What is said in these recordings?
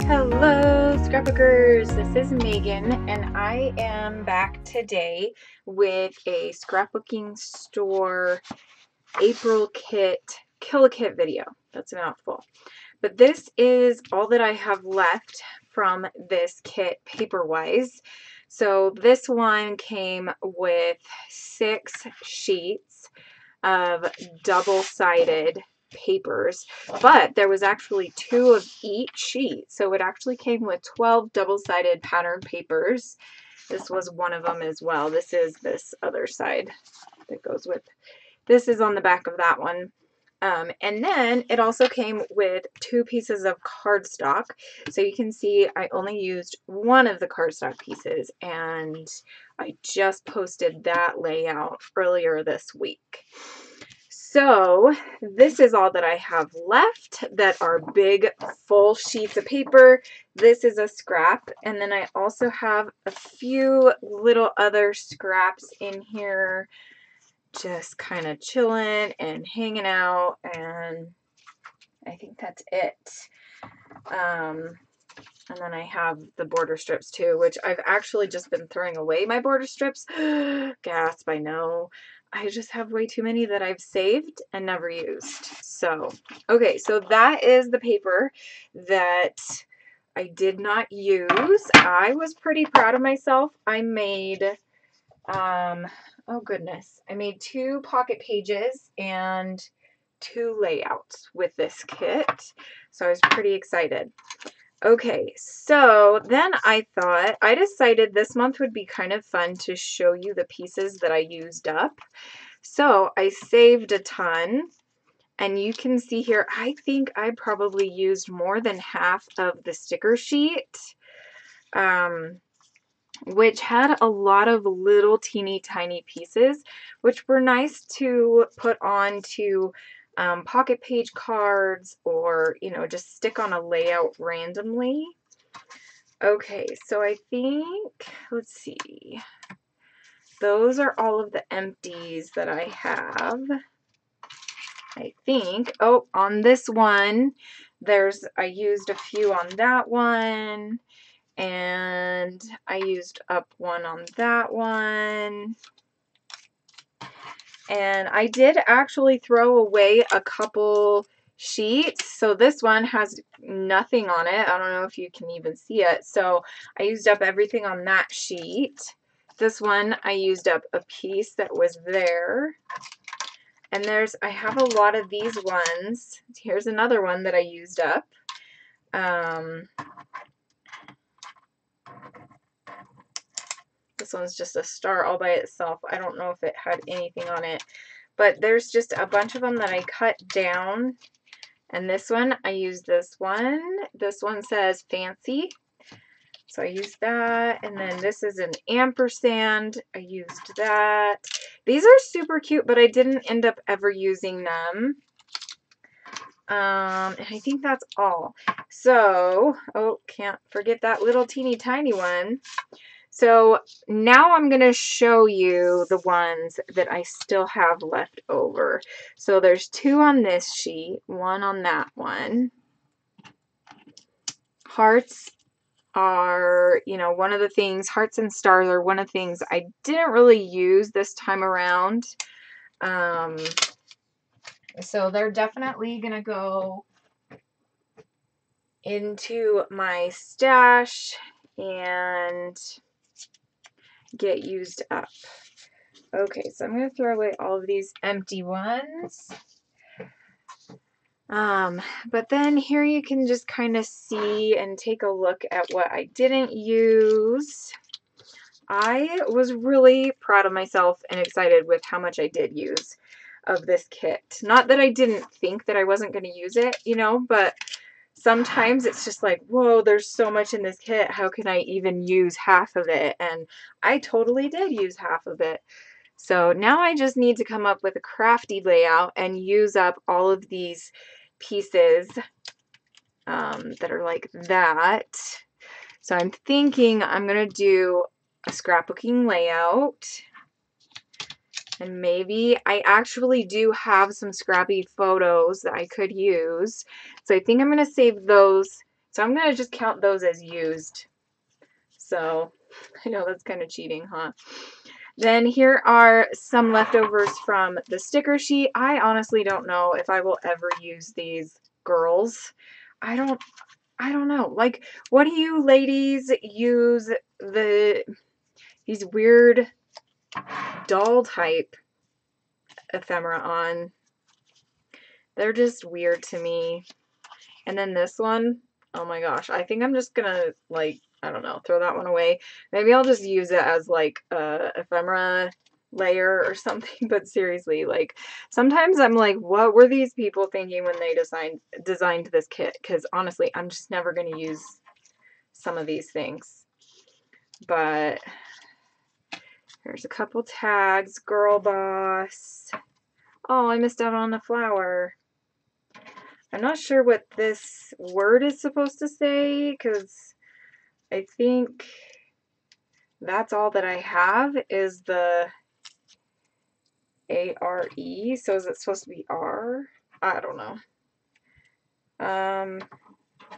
Hello scrapbookers, this is Megan and I am back today with a scrapbooking store April kit kill a kit video. That's a mouthful. But this is all that I have left from this kit paper-wise. So this one came with 6 sheets of double-sided papers, but there was actually 2 of each sheet, so it actually came with 12 double-sided pattern papers. This was one of them as well. This is this other side that goes with, this is on the back of that one. And then it also came with 2 pieces of cardstock. So you can see I only used one of the cardstock pieces, and I just posted that layout earlier this week. So this is all that I have left that are big full sheets of paper. This is a scrap, and then I also have a few little other scraps in here just kind of chilling and hanging out, and I think that's it. And then I have the border strips too, which I've actually just been throwing away my border strips. Gasp, I know. I just have way too many that I've saved and never used. So, okay, so that is the paper that I did not use. I was pretty proud of myself. I made, oh goodness, I made 2 pocket pages and 2 layouts with this kit. So I was pretty excited. Okay, so then I decided this month would be kind of fun to show you the pieces that I used up. So I saved a ton, and you can see here, I think I probably used more than half of the sticker sheet, which had a lot of little teeny tiny pieces, which were nice to put onto pocket page cards, or, you know, just stick on a layout randomly. Okay, so I think, let's see, those are all of the empties that I have. I think, oh, on this one, I used a few on that one, and I used up one on that one. And I did actually throw away a couple sheets. So this one has nothing on it. I don't know if you can even see it. So I used up everything on that sheet. This one, I used up a piece that was there. And I have a lot of these ones. Here's another one that I used up. This one's just a star all by itself. I don't know if it had anything on it, but there's just a bunch of them that I cut down. And this one, I used this one. This one says fancy, so I used that. And then this is an ampersand. I used that. These are super cute, but I didn't end up ever using them. And I think that's all. So, oh, can't forget that little teeny tiny one. So now I'm going to show you the ones that I still have left over. So there's 2 on this sheet, 1 on that one. Hearts are, you know, one of the things, hearts and stars are one of the things I didn't really use this time around. So they're definitely going to go into my stash and get used up. Okay, so I'm going to throw away all of these empty ones. But then here you can just kind of see and take a look at what I didn't use. I was really proud of myself and excited with how much I did use of this kit. Not that I didn't think that I wasn't going to use it, you know, but sometimes it's just like, whoa, there's so much in this kit. How can I even use half of it? And I totally did use half of it. So now I just need to come up with a crafty layout and use up all of these pieces that are like that. So I'm thinking I'm going to do a scrapbooking layout. And maybe I actually do have some scrappy photos that I could use. So I think I'm going to save those So I'm going to just count those as used. So I know that's kind of cheating, huh? Then here are some leftovers from the sticker sheet. I honestly don't know if I will ever use these, girls. I don't know. Like, what do you ladies use these weird doll type ephemera on? They're just weird to me. And then this one, oh my gosh, I think I'm just gonna, like, I don't know, throw that one away. Maybe I'll just use it as like a ephemera layer or something. But seriously, like, sometimes I'm like, what were these people thinking when they designed this kit? Because honestly, I'm just never gonna use some of these things. But there's a couple tags. Girl Boss. Oh, I missed out on the flower. I'm not sure what this word is supposed to say, because I think that's all that I have is the A-R-E. So is it supposed to be R? I don't know.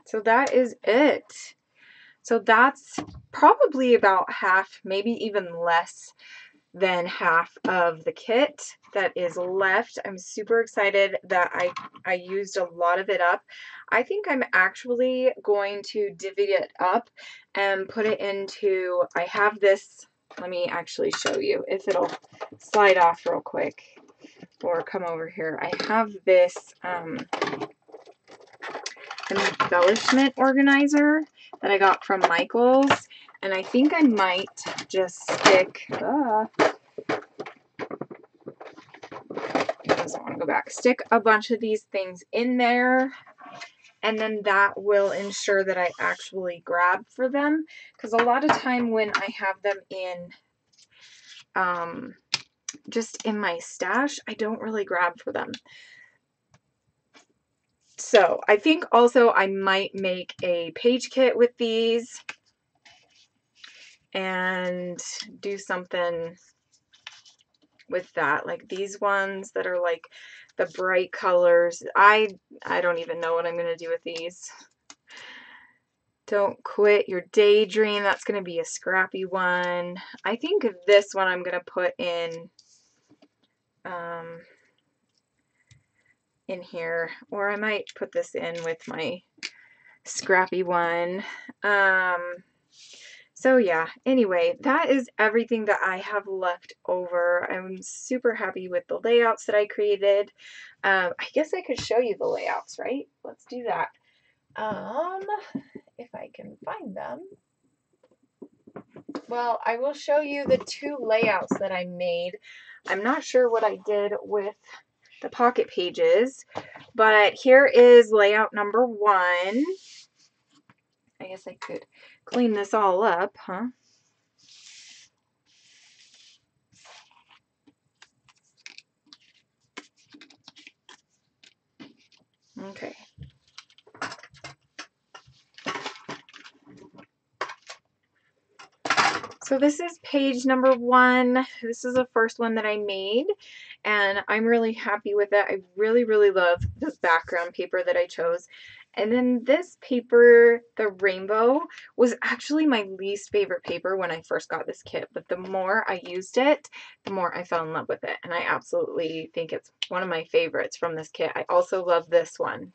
So that is it. So that's probably about half, maybe even less than half of the kit that is left. I'm super excited that I used a lot of it up. I think I'm actually going to divvy it up and put it into, I have this, let me actually show you if it'll slide off real quick or come over here. I have this embellishment organizer that I got from Michael's, and I think I might just stick doesn't want to go back. Stick a bunch of these things in there, and then that will ensure that I actually grab for them, because a lot of time when I have them in just in my stash, I don't really grab for them. So I think also I might make a page kit with these and do something with that, like these ones that are like the bright colors. I don't even know what I'm going to do with these. Don't quit your daydream. That's going to be a scrappy one. I think this one I'm going to put in here, or I might put this in with my scrappy one. So yeah, anyway, that is everything that I have left over. I'm super happy with the layouts that I created. I guess I could show you the layouts, right? Let's do that. If I can find them. Well, I will show you the two layouts that I made. I'm not sure what I did with the pocket pages, but here is layout number 1. I guess I could clean this all up, huh? Okay. So this is page number 1. This is the first one that I made, and I'm really happy with it. I really, really love this background paper that I chose. And then this paper, the rainbow, was actually my least favorite paper when I first got this kit. But the more I used it, the more I fell in love with it. And I absolutely think it's one of my favorites from this kit. I also love this one.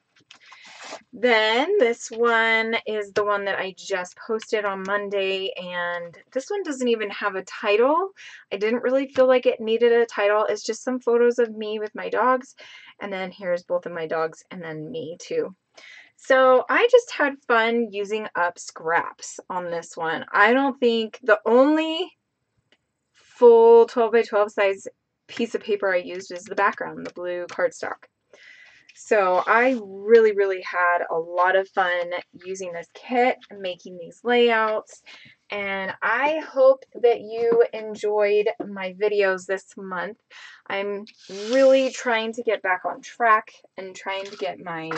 Then this one is the one that I just posted on Monday, and this one doesn't even have a title. I didn't really feel like it needed a title. It's just some photos of me with my dogs, and then here's both of my dogs and then me too. So I just had fun using up scraps on this one. I don't think the only full 12 by 12 size piece of paper I used is the background, the blue cardstock. So I really, really had a lot of fun using this kit and making these layouts. And I hope that you enjoyed my videos this month. I'm really trying to get back on track and trying to get my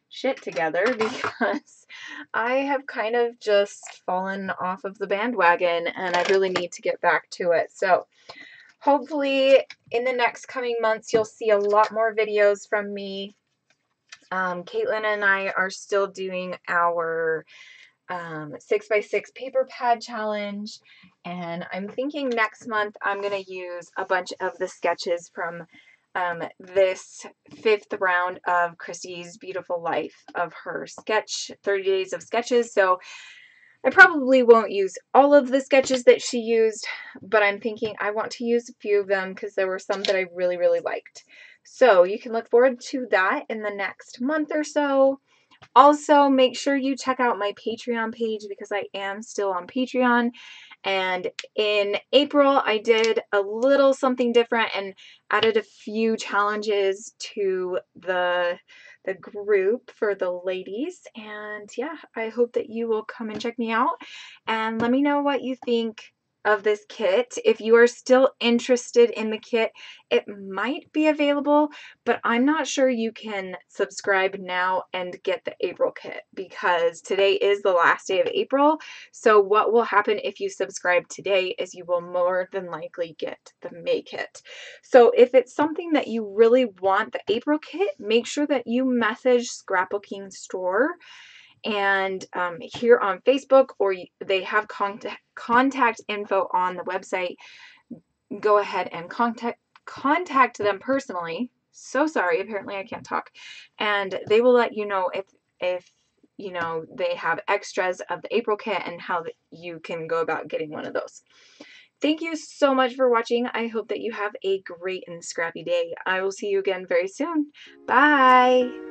shit together, because I have kind of just fallen off of the bandwagon and I really need to get back to it. So hopefully in the next coming months, you'll see a lot more videos from me Caitlin and I are still doing our 6x6 paper pad challenge, and I'm thinking next month I'm going to use a bunch of the sketches from this 5th round of Christy's beautiful life of her sketch 30 days of sketches. So I probably won't use all of the sketches that she used, but I'm thinking I want to use a few of them because there were some that I really, really liked. So you can look forward to that in the next month or so. Also, make sure you check out my Patreon page because I am still on Patreon. And in April, I did a little something different and added a few challenges to the group for the ladies. And yeah, I hope that you will come and check me out and let me know what you think of this kit. If you are still interested in the kit, it might be available, but I'm not sure you can subscribe now and get the April kit because today is the last day of April. So what will happen if you subscribe today is you will more than likely get the May kit. So if it's something that you really want the April kit, make sure that you message Scrapbooking Store and here on Facebook, or they have contact info on the website. Go ahead and contact them personally. So sorry, apparently I can't talk. And they will let you know if you know they have extras of the April kit and how you can go about getting one of those. Thank you so much for watching. I hope that you have a great and scrappy day. I will see you again very soon. Bye.